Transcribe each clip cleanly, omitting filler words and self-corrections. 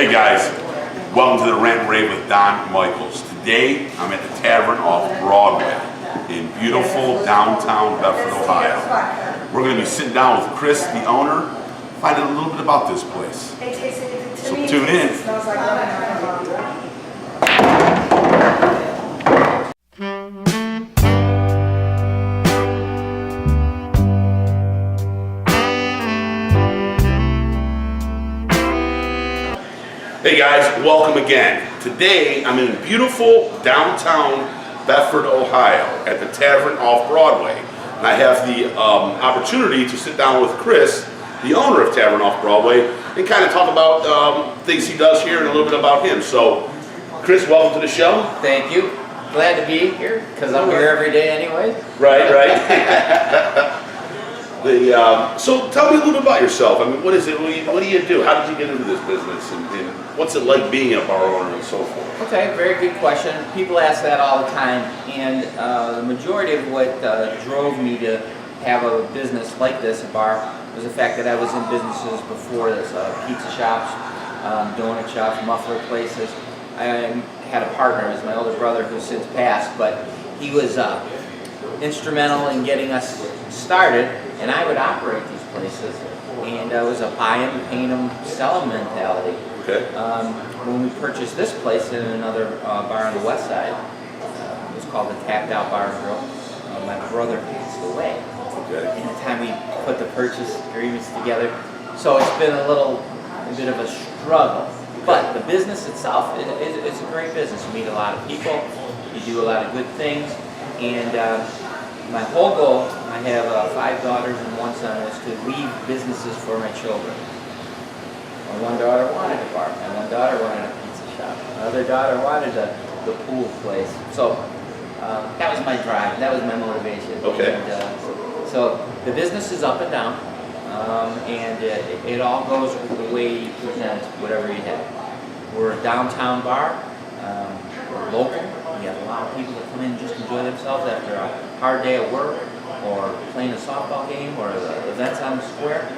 Hey guys, welcome to the Rant Rave with Don Michaels. Today I'm at the Tavern off Broadway in beautiful downtown Bedford, Ohio. We're going to be sitting down with Chris, the owner, finding a little bit about this place. So tune in. Hey guys, welcome again. Today I'm in beautiful downtown Bedford, Ohio at the Tavern off Broadway. And I have the opportunity to sit down with Chris, the owner of Tavern off Broadway, and kind of talk about things he does here and a little bit about him. So, Chris, welcome to the show. Thank you. Glad to be here because I'm here every day anyway. Right. So tell me a little bit about yourself. I mean, what is it? What do you do? How did you get into this business? And what's it like being a bar owner and so forth? Okay, very good question. People ask that all the time, and the majority of what drove me to have a business like this, a bar, was the fact that I was in businesses before this, pizza shops, donut shops, muffler places. I had a partner, it was my older brother who's since passed, but he was instrumental in getting us started, and I would operate these places, and it was a buy them, paint them, sell them mentality. Okay. When we purchased this place in another bar on the west side, it was called the Tapped Out Bar and Grill. My brother passed away. Okay. And the time we put the purchase agreements together, so it's been a bit of a struggle. But the business itself is a great business. You meet a lot of people, you do a lot of good things, and my whole goal, I have 5 daughters and 1 son, is to leave businesses for my children. My one daughter wanted a bar, my one daughter wanted a pizza shop, my other daughter wanted the pool place. So that was my drive, that was my motivation. Okay. And, so the business is up and down, and it all goes with the way you present whatever you have. We're a downtown bar, we're local, we have a lot of people that come in and just enjoy themselves after a hard day at work, or playing a softball game, or the events on the square.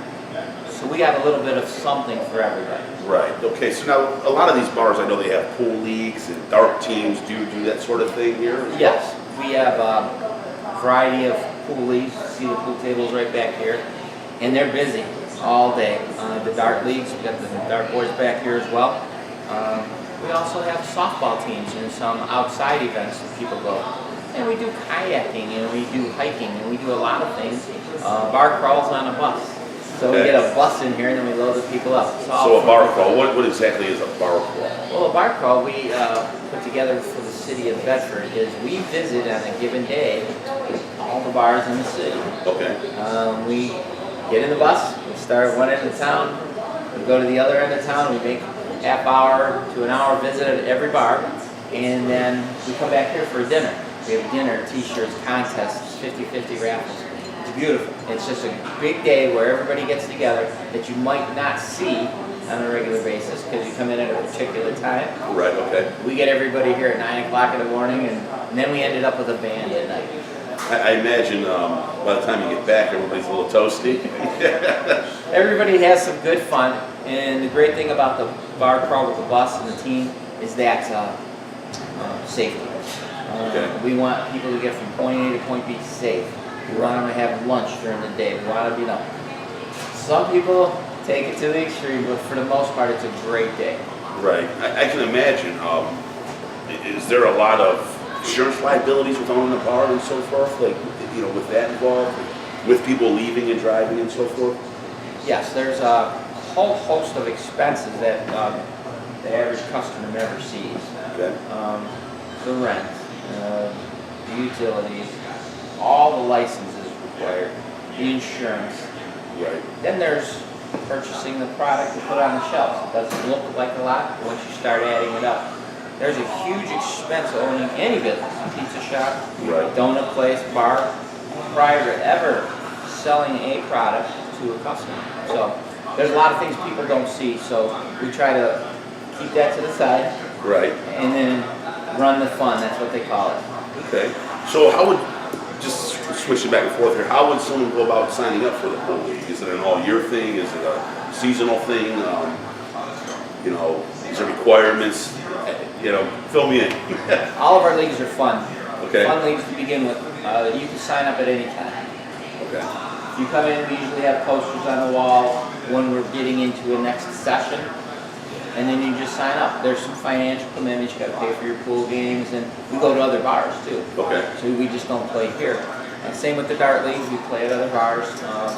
So we got a little bit of something for everybody. Right. Okay. So now a lot of these bars, I know they have pool leagues and dart teams. Do you do that sort of thing here? Yes, we have a variety of pool leagues. See the pool tables right back here, and they're busy all day. The dart leagues, we got the dart boards back here as well. We also have softball teams and some outside events that people go. And we do kayaking, and we do hiking, and we do a lot of things. Bar crawls on a bus. So we get a bus in here, and then we load the people up. So a bar crawl, what exactly is a bar crawl? Well, a bar crawl we put together for the city of Bedford is we visit on a given day all the bars in the city. Okay. We get in the bus, we start at one end of town, we go to the other end of town, we make half-hour to an hour visit at every bar, and then we come back here for a dinner. We have dinner, t-shirts, contests, 50-50 raffles. It's beautiful. It's just a big day where everybody gets together that you might not see on a regular basis because you come in at a particular time. Right, okay. We get everybody here at 9 o'clock in the morning, and then we ended up with a band at night. I imagine by the time you get back, everybody's a little toasty. Everybody has some good fun, and the great thing about the bar crawl with the bus and the team is that safety. Okay. We want people to get from point A to point B safe. We want them to have lunch during the day. We want them, some people take it to the extreme, but for the most part, it's a great day. Right. I can imagine. Is there a lot of insurance liabilities with owning a bar and so forth? Like, with that involved, with people leaving and driving and so forth? Yes, there's a whole host of expenses that the average customer never sees. Okay. The rent, the utilities, all the licenses required, the insurance. Right. Then there's purchasing the product to put on the shelves. It doesn't look like a lot, but once you start adding it up, there's a huge expense owning any business, pizza shop, Right. donut place, bar, prior to ever selling a product to a customer. So there's a lot of things people don't see, so we try to keep that to the side. Right. And then run the fun, that's what they call it. Okay. So how would, just switching back and forth here, how would someone go about signing up for the pool league? Is it an all-year thing? Is it a seasonal thing? Is there requirements? You know, fill me in. All of our leagues are fun. Okay. Fun leagues to begin with. You can sign up at any time. Okay. If you come in, we usually have posters on the wall when we're getting into a next session, and then you just sign up. There's some financial commitments. You got to pay for your pool games, and we go to other bars too. Okay. So we just don't play here. Same with the dart leagues. We play at other bars.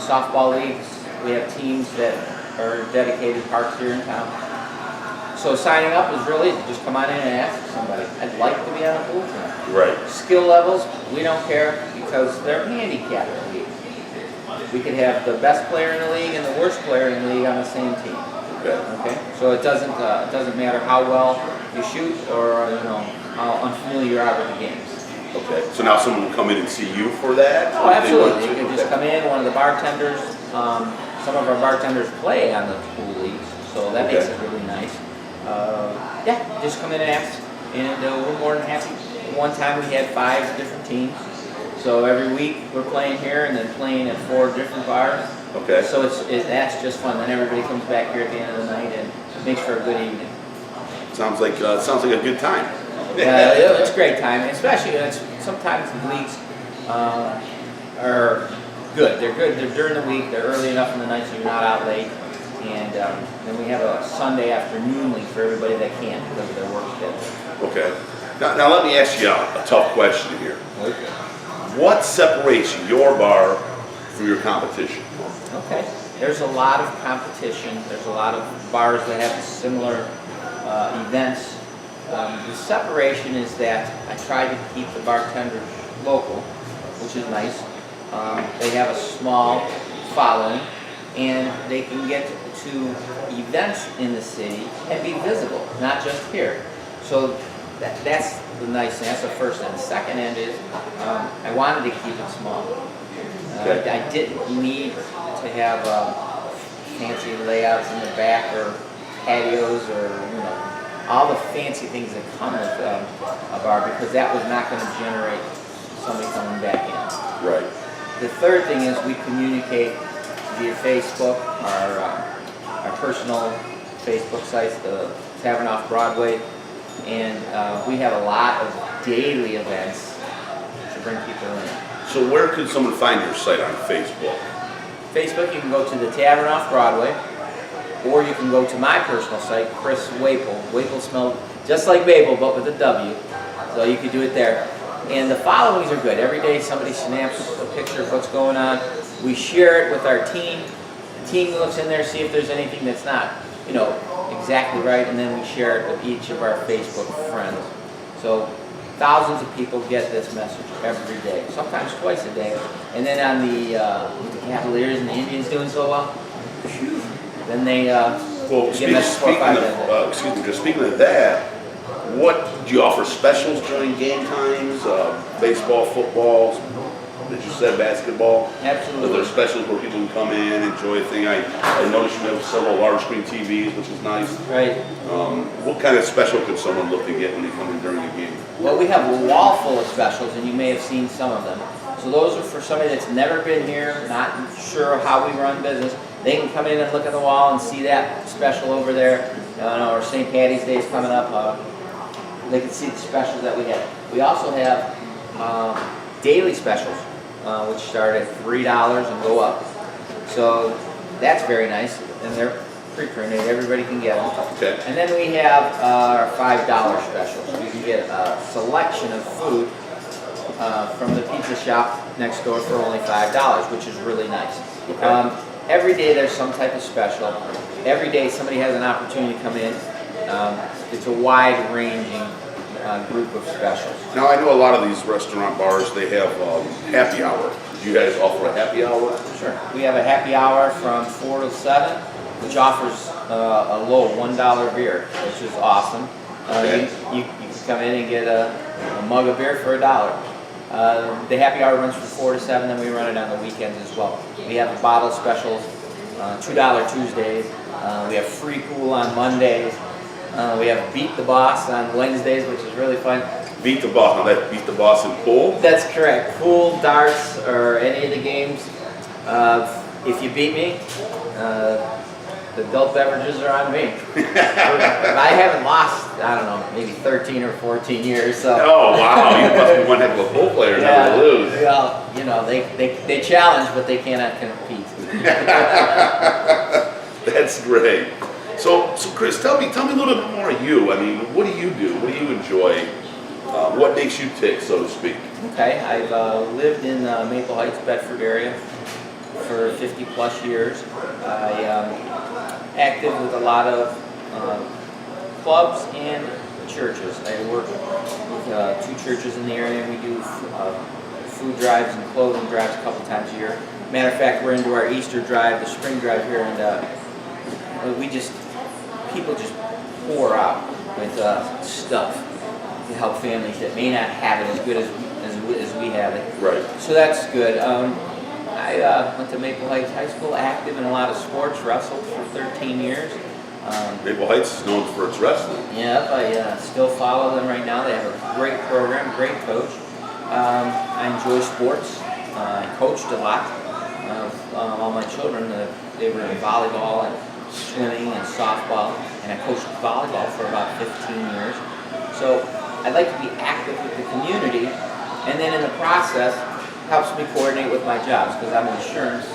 Softball leagues. We have teams that are dedicated parks here in town. So signing up is real easy. Just come on in and ask somebody, I'd like to be on a pool team. Right. Skill levels, we don't care because they're handicapped leagues. We could have the best player in the league and the worst player in the league on the same team. Okay. Okay. So it doesn't matter how well you shoot or how unfamiliar you are with the games. Okay. So now someone will come in and see you for that? Oh, absolutely. You can just come in. One of the bartenders. Some of our bartenders play on the pool leagues, so that makes it really nice. Yeah, just come in and ask, and we're more than happy. One time we had 5 different teams, so every week we're playing here and then playing at 4 different bars. Okay. So that's just fun. Then everybody comes back here at the end of the night and makes for a good evening. Sounds like a good time. It's a great time, especially sometimes the leagues are good. They're good. They're during the week. They're early enough in the night so you're not out late. And then we have a Sunday afternoon league for everybody that can because of their work schedule. Okay. Now let me ask you a tough question here. Okay. What separates your bar from your competition? Okay. There's a lot of competition. There's a lot of bars that have similar events. The separation is that I try to keep the bartenders local, which is nice. They have a small following, and they can get to events in the city and be visible, not just here. So that's the nice thing. That's the first end. The second end is I wanted to keep it small. I didn't need to have fancy layouts in the back or patios or all the fancy things that come with a bar, because that was not going to generate somebody coming back in. Right. The third thing is we communicate via Facebook, our personal Facebook sites, the Tavern off Broadway, and we have a lot of daily events to bring people in. So where could someone find your site on Facebook? Facebook, you can go to the Tavern off Broadway, or you can go to my personal site, Chris Waple. Waple spelled just like Maple, but with a W. So you could do it there. And the followings are good. Every day somebody snaps a picture of what's going on. We share it with our team. The team looks in there, see if there's anything that's not, exactly right, and then we share it with each of our Facebook friends. So thousands of people get this message every day, sometimes twice a day. And then on the Cavaliers and the Indians doing so well, then they get message 4 or 5 days. Speaking of that, what do you offer specials during game times? Baseball, football, as you said, basketball. Absolutely. Are there specials where people can come in, enjoy a thing? I noticed you have several large screen TVs, which is nice. Right. What kind of special could someone look to get when they come in during the game? Well, we have a wall full of specials, and you may have seen some of them. So those are for somebody that's never been here, not sure how we run business. They can come in and look at the wall and see that special over there. Or St. Patty's Day is coming up. They can see the specials that we have. We also have daily specials, which start at $3 and go up. So that's very nice, and they're pre-printed. Everybody can get them. Okay. And then we have our $5 specials. You can get a selection of food from the pizza shop next door for only $5, which is really nice. Okay. Every day there's some type of special. Every day somebody has an opportunity to come in. It's a wide-ranging group of specials. Now, I know a lot of these restaurant bars, they have happy hour. Do you guys offer a happy hour? Sure. We have a happy hour from 4 to 7, which offers a low $1 beer, which is awesome. Okay. You can come in and get a mug of beer for $1. The happy hour runs from 4 to 7, then we run it on the weekends as well. We have bottle specials, $2 Tuesdays. We have free pool on Mondays. We have Beat the Boss on Wednesdays, which is really fun. Beat the Boss. Now that Beat the Boss in pool? That's correct. Pool, darts, or any of the games. If you beat me, the adult beverages are on me. I haven't lost, I don't know, maybe 13 or 14 years. So. Oh wow, you must be one heck of a pool player never to lose. Well, you know, they challenge, but they cannot compete. That's great. So Chris, tell me a little bit more of you. I mean, what do you do? What do you enjoy? What makes you tick, so to speak? Okay, I've lived in Maple Heights, Bedford area for 50 plus years. I am active with a lot of clubs and churches. I work with 2 churches in the area. We do food drives and clothing drives a couple times a year. Matter of fact, we're into our Easter drive, the spring drive here, and people just pour out with stuff to help families that may not have it as good as we have it. Right. So that's good. I went to Maple Heights High School, active in a lot of sports, wrestled for 13 years. Maple Heights is known for its wrestling. Yep, I still follow them right now. They have a great program, great coach. I enjoy sports. I coached a lot of all my children. They were in volleyball and swimming and softball, and I coached volleyball for about 15 years. So I'd like to be active with the community, and then in the process, helps me coordinate with my jobs, because I'm in insurance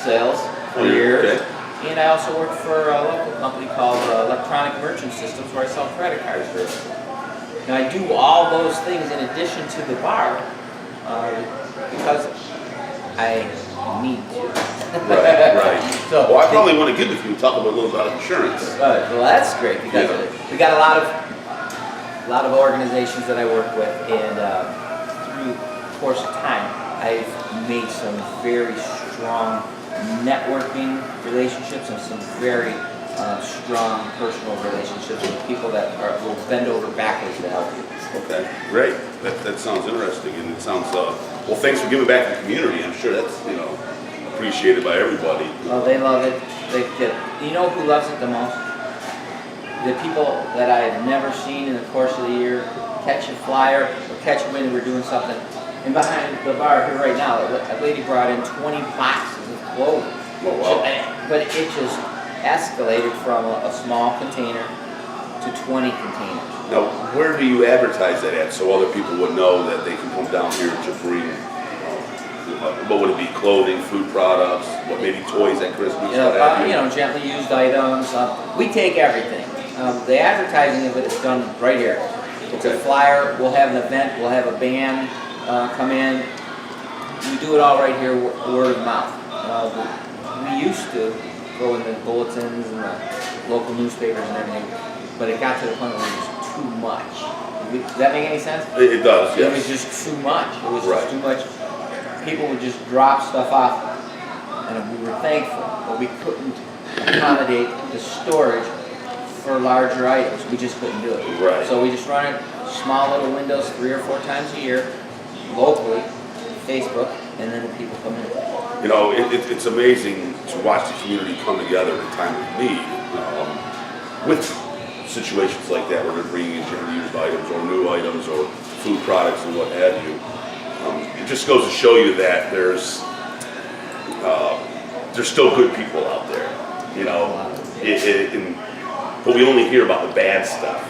sales for years. Okay. And I also work for a local company called Electronic Merchant Systems, where I sell credit cards for. Now I do all those things in addition to the bar, because I need to. Right. So, well, I probably want to get with you and talk about a little about insurance. Well, that's great, because we got a lot of organizations that I work with, and through the course of time, I've made some very strong networking relationships and some very strong personal relationships with people that will bend over backwards to help you. Okay, great. That sounds interesting, and it sounds well. Thanks for giving back to the community. I'm sure that's appreciated by everybody. Oh, they love it. You know who loves it the most? The people that I have never seen in the course of the year catch a flyer or catch wind we're doing something. And behind the bar here right now, a lady brought in 20 boxes of clothing. Oh, wow. But it just escalated from a small container to 20 containers. Now, where do you advertise that at so other people would know that they can come down here to bring, what would it be, clothing, food products, what maybe toys at Christmas, what have you? Gently used items. We take everything. The advertising of it is done right here. It's a flyer. We'll have an event. We'll have a band come in. We do it all right here, word of mouth. We used to go in the bulletins and the local newspapers and everything, but it got to the point where it was too much. Does that make any sense? It does, yes. It was just too much. It was Right. just too much. People would just drop stuff off, and we were thankful, but we couldn't accommodate the storage for larger items. We just couldn't do it. Right. So we just run it small little windows 3 or 4 times a year, locally, Facebook, and then the people come in. It's amazing to watch the community come together in time of need with situations like that where they're bringing in gently used items or new items or food products and what have you. It just goes to show you that there's still good people out there, but we only hear about the bad stuff,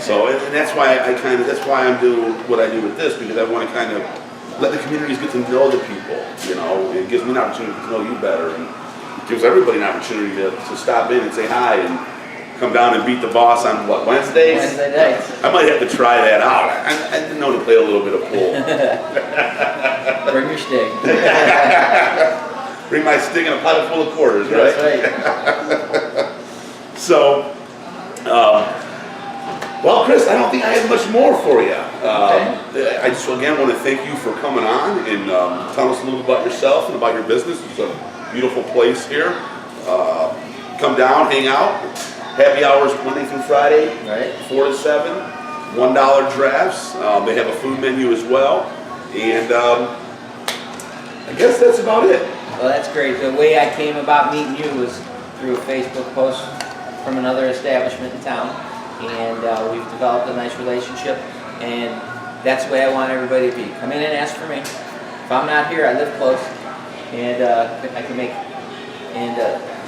So, and that's why that's why I'm doing what I do with this, because I want to kind of let the communities get to know the people, It gives me an opportunity to know you better, and it gives everybody an opportunity to stop in and say hi and come down and beat the boss on Wednesdays? Wednesday nights. I might have to try that out. I didn't know to play a little bit of pool. Bring your stick. Bring my stick and a pocket full of quarters, right? That's right. So, well, Chris, I don't think I have much more for you. I just again want to thank you for coming on and telling us a little about yourself and about your business. It's a beautiful place here. Come down, hang out. Happy hours Monday through Friday, Right. 4 to 7. $1 drafts. They have a food menu as well, and I guess that's about it. Well, that's great. The way I came about meeting you was through a Facebook post from another establishment in town, and we've developed a nice relationship, and that's the way I want everybody to be. Come in and ask for me. If I'm not here, I live close, and I can make, and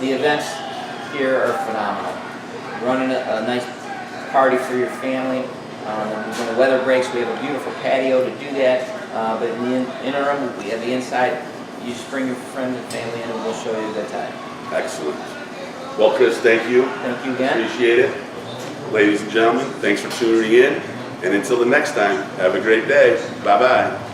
the events here are phenomenal. Running a nice party for your family. When the weather breaks, we have a beautiful patio to do that. But in the interim, we have the inside. You just bring your friends and family in, and we'll show you a good time. Excellent. Well, Chris, thank you. Thank you again. Appreciate it. Ladies and gentlemen, thanks for tuning in. And until the next time, have a great day. Bye-bye.